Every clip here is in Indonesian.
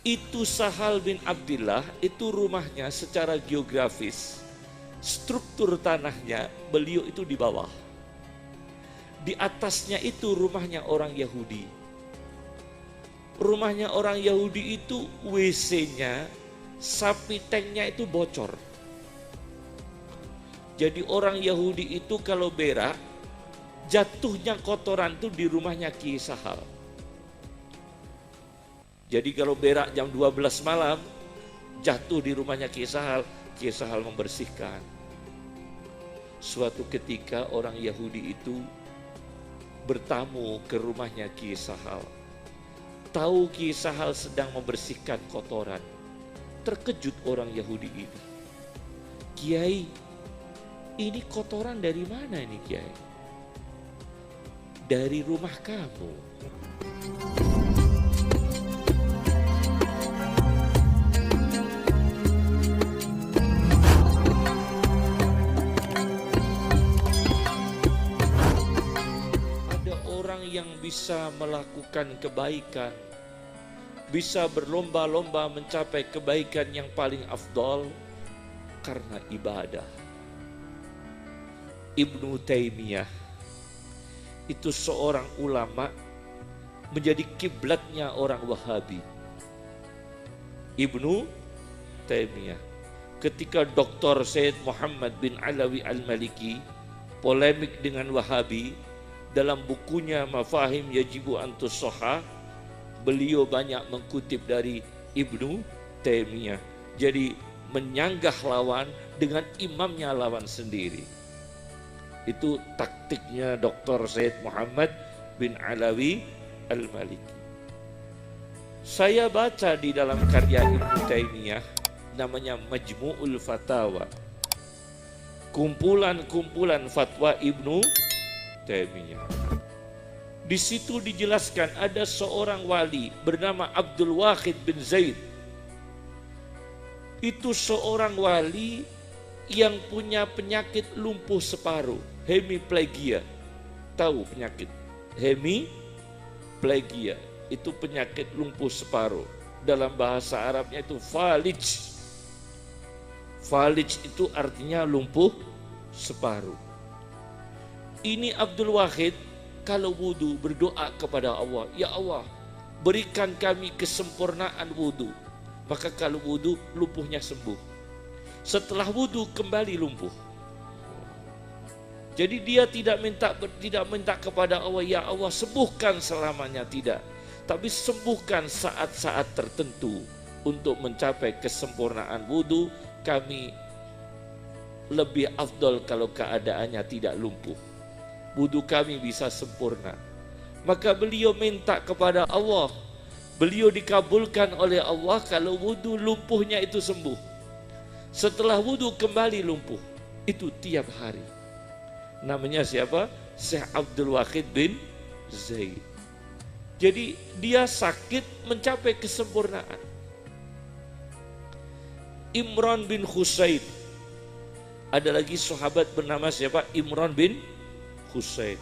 Itu Sahal bin Abdillah, itu rumahnya secara geografis, struktur tanahnya beliau itu di bawah. Di atasnya itu rumahnya orang Yahudi. Rumahnya orang Yahudi itu WC-nya, sapi tanknya itu bocor. Jadi orang Yahudi itu kalau berak, jatuhnya kotoran itu di rumahnya Ki Sahal. Jadi kalau berak jam 12 malam, jatuh di rumahnya Ki Sahal membersihkan. Suatu ketika orang Yahudi itu bertamu ke rumahnya Ki Sahal. Tahu Ki Sahal sedang membersihkan kotoran. Terkejut orang Yahudi ini. Kiai, ini kotoran dari mana ini Kiai? Dari rumah kamu. Yang bisa melakukan kebaikan, bisa berlomba-lomba mencapai kebaikan yang paling afdal karena ibadah. Ibnu Taimiyah itu seorang ulama, menjadi kiblatnya orang Wahabi. Ibnu Taimiyah, ketika Dr. Sayyid Muhammad bin Alawi Al-Maliki polemik dengan Wahabi, dalam bukunya Mafahim Yajibu Antussoha, beliau banyak mengkutip dari Ibnu Taimiyah. Jadi menyanggah lawan dengan imamnya lawan sendiri. Itu taktiknya Dr. Sayyid Muhammad bin Alawi Al-Maliki. Saya baca di dalam karya Ibnu Taimiyah, namanya Majmu'ul Fatawa, kumpulan-kumpulan fatwa Ibnu Taimiyah. Di situ dijelaskan ada seorang wali bernama Abdul Wahid bin Zaid. Itu seorang wali yang punya penyakit lumpuh separuh, hemiplegia. Tahu penyakit hemiplegia? Itu penyakit lumpuh separuh. Dalam bahasa Arabnya itu falij. Falij itu artinya lumpuh separuh. Ini Abdul Wahid kalau wudu berdoa kepada Allah, ya Allah berikan kami kesempurnaan wudu. Maka kalau wudu lumpuhnya sembuh. Setelah wudu kembali lumpuh. Jadi dia tidak minta kepada Allah, ya Allah sembuhkan selamanya, tidak. Tapi sembuhkan saat-saat tertentu untuk mencapai kesempurnaan wudu. Kami lebih afdol kalau keadaannya tidak lumpuh. Wudu kami bisa sempurna. Maka beliau minta kepada Allah, beliau dikabulkan oleh Allah kalau wudu lumpuhnya itu sembuh. Setelah wudu kembali lumpuh. Itu tiap hari. Namanya siapa? Syekh Abdul Wahid bin Zaid. Jadi dia sakit mencapai kesempurnaan. Imran bin Husain. Ada lagi sahabat bernama siapa? Imran bin Husain.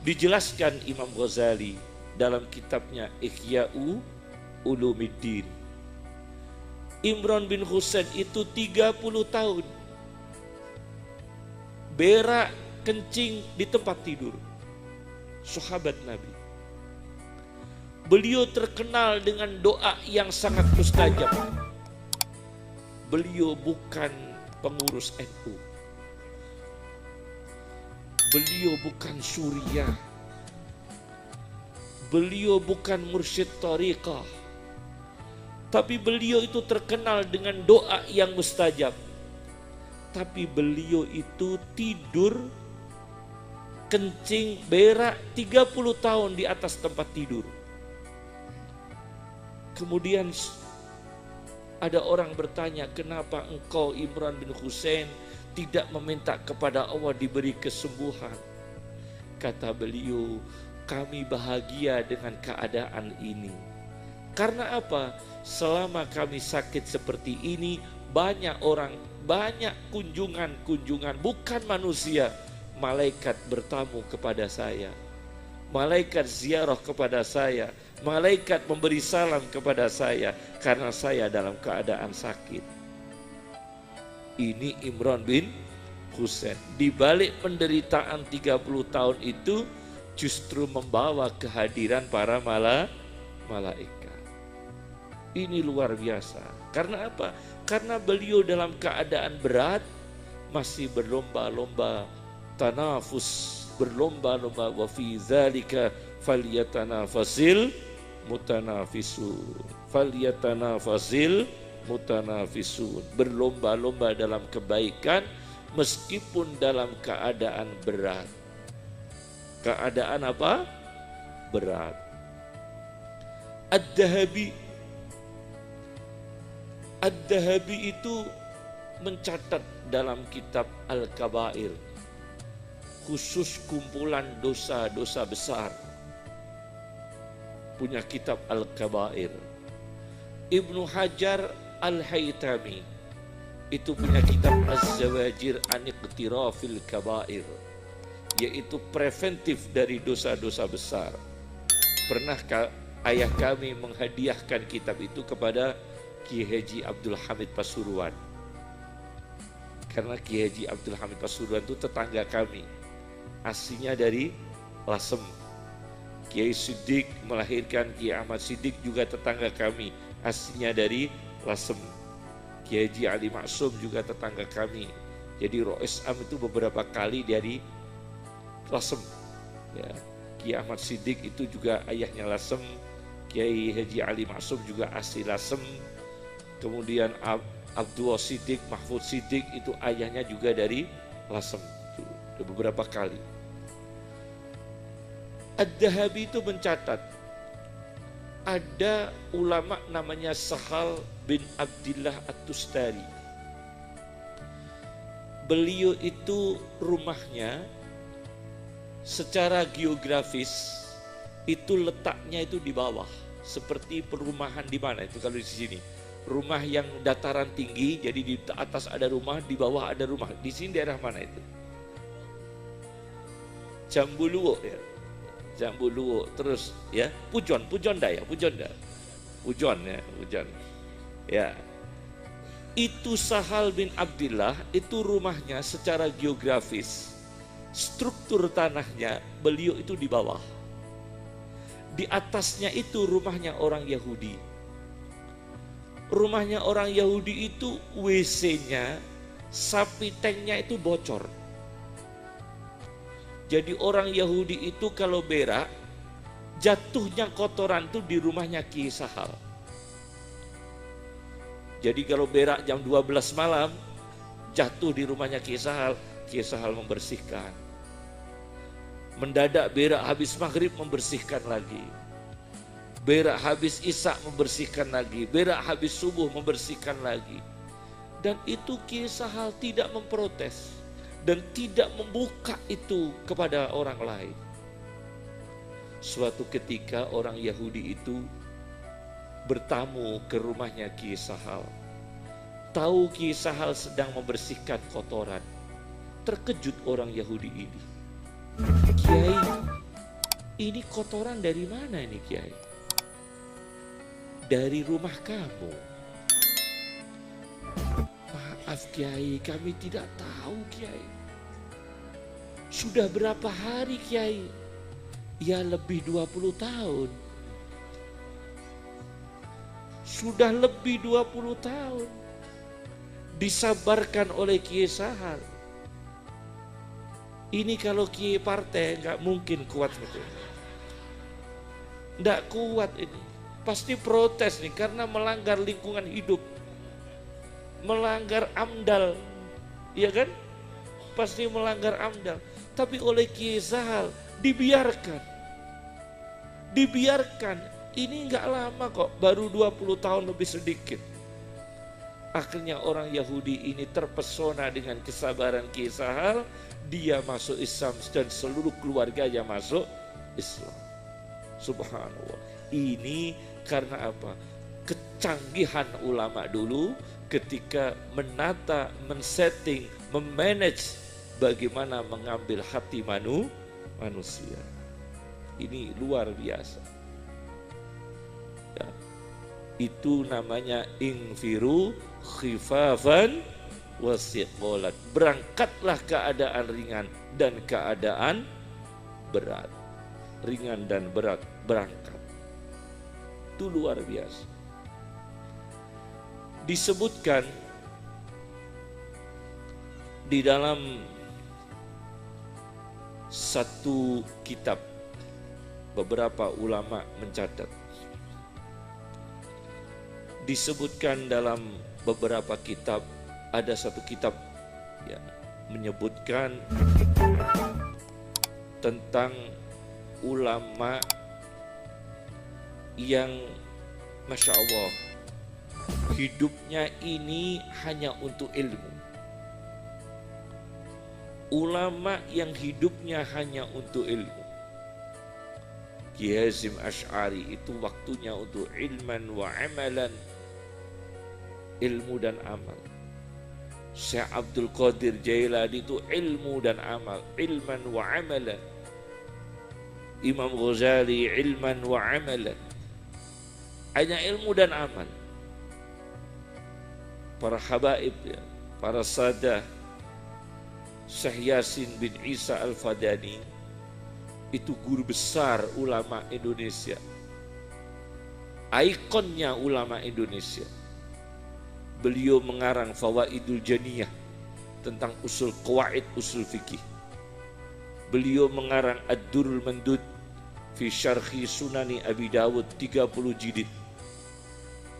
Dijelaskan Imam Ghazali dalam kitabnya Ihya'u Ulumiddin. Imran bin Husain itu 30 tahun berak kencing di tempat tidur. Sahabat Nabi. Beliau terkenal dengan doa yang sangat mustajab. Beliau bukan pengurus NU. Beliau bukan Suriah. Beliau bukan mursyid tariqah. Tapi beliau itu terkenal dengan doa yang mustajab. Tapi beliau itu tidur, kencing, berak 30 tahun di atas tempat tidur. Kemudian ada orang bertanya, kenapa engkau Imran bin Husain tidak meminta kepada Allah diberi kesembuhan? Kata beliau, kami bahagia dengan keadaan ini. Karena apa? Selama kami sakit seperti ini, banyak orang, banyak kunjungan, bukan manusia, malaikat bertamu kepada saya. Malaikat ziarah kepada saya. Malaikat memberi salam kepada saya karena saya dalam keadaan sakit. Ini Imran bin Husain. Di balik penderitaan 30 tahun itu justru membawa kehadiran para malaikat. Ini luar biasa. Karena apa? Karena beliau dalam keadaan berat masih berlomba-lomba, tanafus, berlomba-lomba, wa fi dzalika falyatanafasil mutanafisun. Falyatanafasil mutanafisun. Berlomba-lomba dalam kebaikan meskipun dalam keadaan berat. Keadaan apa? Berat. Ad-Dahabi itu mencatat dalam kitab Al-Kabair, khusus kumpulan dosa-dosa besar, punya kitab Al-Kabair. Ibnu Hajar Al-Haytami itu punya kitab Az-Zawajir an Iqtirafil Kabair, yaitu preventif dari dosa-dosa besar. Pernah ayah kami menghadiahkan kitab itu kepada Kiai Haji Abdul Hamid Pasuruan. Karena Kiai Haji Abdul Hamid Pasuruan itu tetangga kami, aslinya dari Lasem. Kiai Siddiq melahirkan Kiai Ahmad Siddiq juga tetangga kami, aslinya dari Lasem. Kiai Haji Ali Maksum juga tetangga kami. Jadi Rois Am itu beberapa kali dari Lasem. Ya. Kiai Ahmad Siddiq itu juga ayahnya Lasem. Kiai Haji Ali Maksum juga asli Lasem. Kemudian Abdul Siddiq, Mahfud Siddiq itu ayahnya juga dari Lasem. Beberapa kali. Ad-Dahabi itu mencatat ada ulama namanya Sahal bin Abdillah At-Tustari. Beliau itu rumahnya secara geografis itu letaknya itu di bawah, seperti perumahan di mana itu kalau di sini. Rumah yang dataran tinggi, jadi di atas ada rumah, di bawah ada rumah. Di sini daerah mana itu? Jambuluwo ya. Jambuluwo, terus ya, Pujon ya. Ya. Itu Sahal bin Abdillah, itu rumahnya secara geografis, struktur tanahnya beliau itu di bawah. Di atasnya itu rumahnya orang Yahudi. Rumahnya orang Yahudi itu WC-nya, sapi tanknya itu bocor. Jadi orang Yahudi itu kalau berak, jatuhnya kotoran itu di rumahnya Kiai Sahal. Jadi kalau berak jam 12 malam, jatuh di rumahnya Kiai Sahal membersihkan. Mendadak berak habis maghrib membersihkan lagi. Berak habis isya membersihkan lagi. Berak habis subuh membersihkan lagi. Dan itu Kiai Sahal tidak memprotes. Dan tidak membuka itu kepada orang lain. Suatu ketika orang Yahudi itu bertamu ke rumahnya Kiai Sahal. Tahu Kiai Sahal sedang membersihkan kotoran. Terkejut orang Yahudi ini. Kiai, ini kotoran dari mana ini Kiai? Dari rumah kamu. Maaf Kiai, kami tidak tahu Kiai. Sudah berapa hari Kiai? Ya lebih 20 tahun. Sudah lebih 20 tahun. Disabarkan oleh Kiai Sahal. Ini kalau Kiai partai nggak mungkin kuat betul. Nggak kuat ini. Pasti protes nih karena melanggar lingkungan hidup. Melanggar AMDAL. Iya kan? Pasti melanggar AMDAL. Tapi oleh Kiai Sahal dibiarkan. Dibiarkan. Ini nggak lama kok, baru 20 tahun lebih sedikit. Akhirnya orang Yahudi ini terpesona dengan kesabaran Kiai Sahal. Dia masuk Islam dan seluruh keluarganya masuk Islam. Subhanallah. Ini karena apa? Kecanggihan ulama dulu ketika menata, men-setting, memanage bagaimana mengambil hati manusia. Ini luar biasa. Itu namanya infiru khifafan wasiqolat. Berangkatlah keadaan ringan dan keadaan berat. Ringan dan berat berangkat. Itu luar biasa. Disebutkan di dalam satu kitab, beberapa ulama mencatat, disebutkan dalam beberapa kitab, ada satu kitab ya, menyebutkan tentang ulama yang Masya Allah hidupnya ini hanya untuk ilmu. Ulama yang hidupnya hanya untuk ilmu. Ki Hazim Asy'ari itu waktunya untuk ilman wa amalan, ilmu dan amal. Syekh Abdul Qadir Jailani itu ilmu dan amal, ilman wa amalan. Imam Ghazali ilman wa amalan. Hanya ilmu dan amal. Para habaib ya, para sadah, Syekh Yasin bin Isa Al-Fadani itu guru besar ulama Indonesia, ikonnya ulama Indonesia. Beliau mengarang Fawaidul Janiyah tentang usul qawaid usul fikih. Beliau mengarang Ad-Durrul Mandud fi Syarhi Sunani Abi Dawud 30 jilid.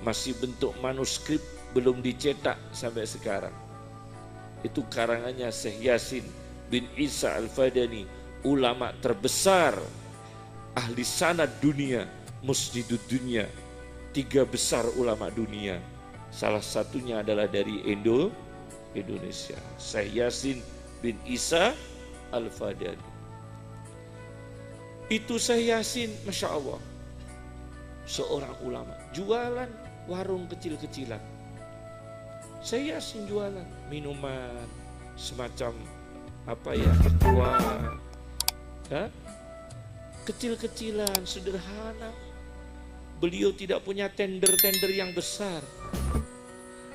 Masih bentuk manuskrip, belum dicetak sampai sekarang. Itu karangannya Syekh Yasin bin Isa Al-Fadani, ulama terbesar, ahli sanad dunia, musnidud dunia, 3 besar ulama dunia. Salah satunya adalah dari Indonesia, Syekh Yasin bin Isa Al-Fadani. Itu Syekh Yasin, Masya Allah, seorang ulama, jualan warung kecil-kecilan. Syekh Yasin jualan minuman semacam apa ya, aqua, kecil-kecilan, sederhana. Beliau tidak punya tender-tender yang besar,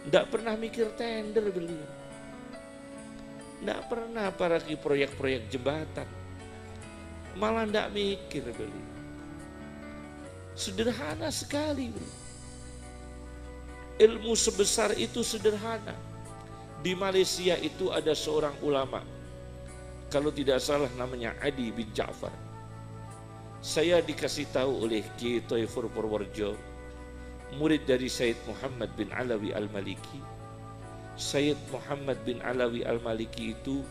tidak pernah mikir tender beliau, tidak pernah apalagi proyek-proyek jembatan, malah tidak mikir beliau. Sederhana sekali beliau. Ilmu sebesar itu sederhana. Di Malaysia itu ada seorang ulama, kalau tidak salah namanya Adi bin Ja'far. Saya dikasih tahu oleh Ki Thaifur Purworejo, murid dari Sayyid Muhammad bin Alawi Al-Maliki. Sayyid Muhammad bin Alawi Al-Maliki itu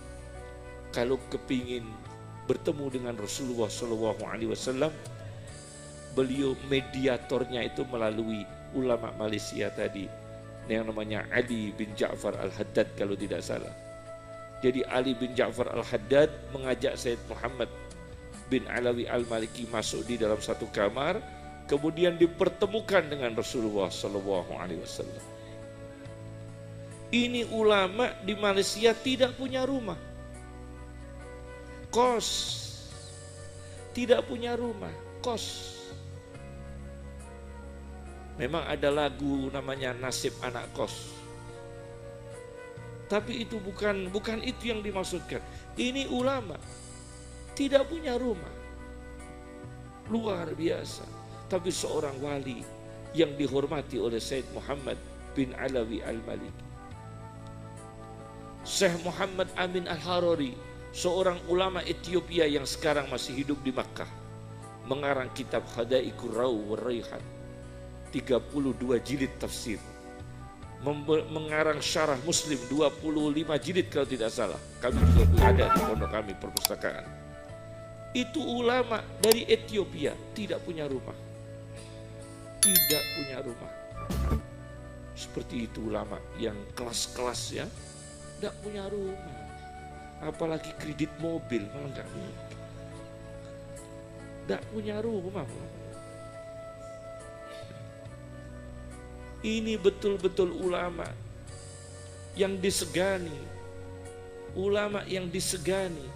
kalau kepingin bertemu dengan Rasulullah SAW, beliau mediatornya itu melalui ulama Malaysia tadi, yang namanya Ali bin Ja'far Al-Haddad kalau tidak salah. Jadi Ali bin Ja'far Al-Haddad mengajak Sayyid Muhammad bin Alawi Al-Maliki masuk di dalam satu kamar, kemudian dipertemukan dengan Rasulullah SAW. Ini ulama di Malaysia tidak punya rumah, kos, tidak punya rumah, kos. Memang ada lagu namanya Nasib Anak Kos, tapi itu bukan itu yang dimaksudkan. Ini ulama tidak punya rumah, luar biasa, tapi seorang wali yang dihormati oleh Sayyid Muhammad bin Alawi Al-Maliki. Syekh Muhammad Amin Al-Harari, seorang ulama Ethiopia yang sekarang masih hidup di Makkah, mengarang kitab Hadaiqur Raw wa Raihan, 32 jilid tafsir, mengarang syarah Muslim 25 jilid kalau tidak salah. Kami juga ada di pondok kami perpustakaan. Itu ulama dari Ethiopia, tidak punya rumah, tidak punya rumah. Seperti itu ulama yang kelas-kelas ya, tidak punya rumah, apalagi kredit mobil malah nggak mungkin. Tidak punya rumah. Ini betul-betul ulama yang disegani, ulama yang disegani,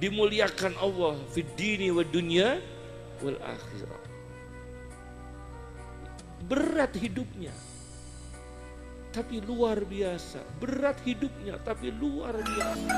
dimuliakan Allah fid dini wa dunya wal akhirah. berat hidupnya, tapi luar biasa. Berat hidupnya, tapi luar biasa.